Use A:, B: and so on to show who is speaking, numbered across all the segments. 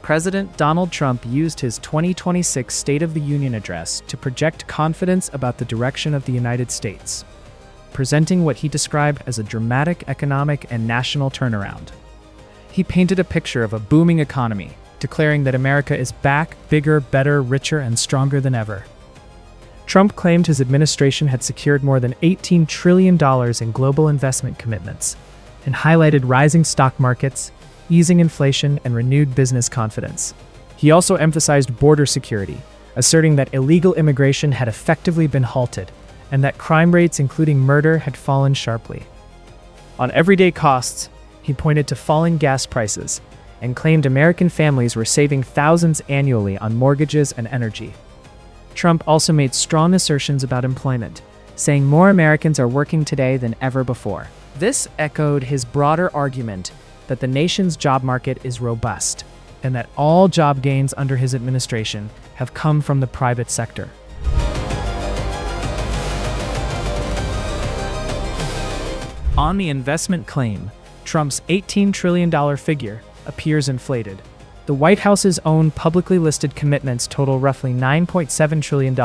A: President Donald Trump used his 2026 State of the Union address to project confidence about the direction of the United States, presenting what he described as a dramatic economic and national turnaround. He painted a picture of a booming economy, declaring that America is back, bigger, better, richer, and stronger than ever. Trump claimed his administration had secured more than $18 trillion in global investment commitments, and highlighted rising stock markets, easing inflation, and renewed business confidence. He also emphasized border security, asserting that illegal immigration had effectively been halted, and that crime rates, including murder, had fallen sharply. On everyday costs, he pointed to falling gas prices and claimed American families were saving thousands annually on mortgages and energy. Trump also made strong assertions about employment, saying more Americans are working today than ever before. This echoed his broader argument that the nation's job market is robust and that all job gains under his administration have come from the private sector. On the investment claim, Trump's $18 trillion figure appears inflated. The White House's own publicly listed commitments total roughly $9.7 trillion,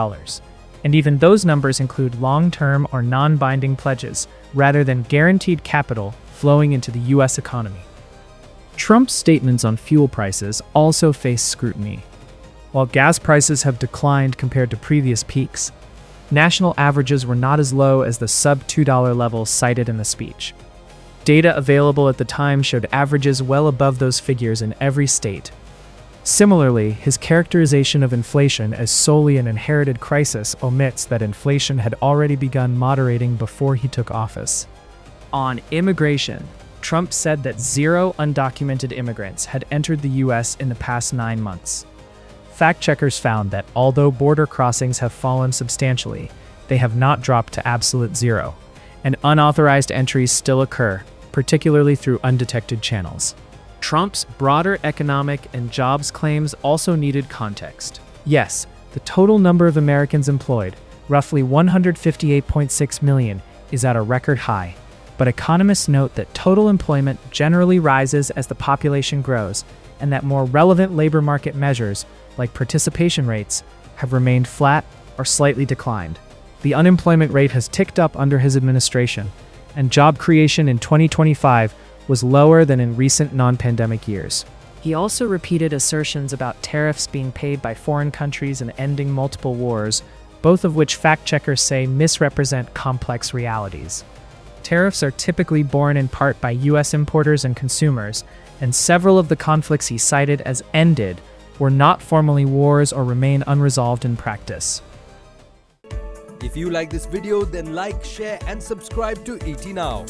A: and even those numbers include long-term or non-binding pledges rather than guaranteed capital flowing into the U.S. economy. Trump's statements on fuel prices also face scrutiny. While gas prices have declined compared to previous peaks, national averages were not as low as the sub-$2 levels cited in the speech. Data available at the time showed averages well above those figures in every state. Similarly, his characterization of inflation as solely an inherited crisis omits that inflation had already begun moderating before he took office. On immigration, Trump said that 0 undocumented immigrants had entered the U.S. in the past 9 months. Fact-checkers found that although border crossings have fallen substantially, they have not dropped to absolute zero, and unauthorized entries still occur, particularly through undetected channels. Trump's broader economic and jobs claims also needed context. Yes, the total number of Americans employed, roughly 158.6 million, is at a record high. But economists note that total employment generally rises as the population grows, and that more relevant labor market measures, like participation rates, have remained flat or slightly declined. The unemployment rate has ticked up under his administration, and job creation in 2025 was lower than in recent non-pandemic years. He also repeated assertions about tariffs being paid by foreign countries and ending multiple wars, both of which fact-checkers say misrepresent complex realities. Tariffs are typically borne in part by U.S. importers and consumers, and several of the conflicts he cited as ended were not formally wars or remain unresolved in practice.
B: If you like this video, then like, share and subscribe to ET Now.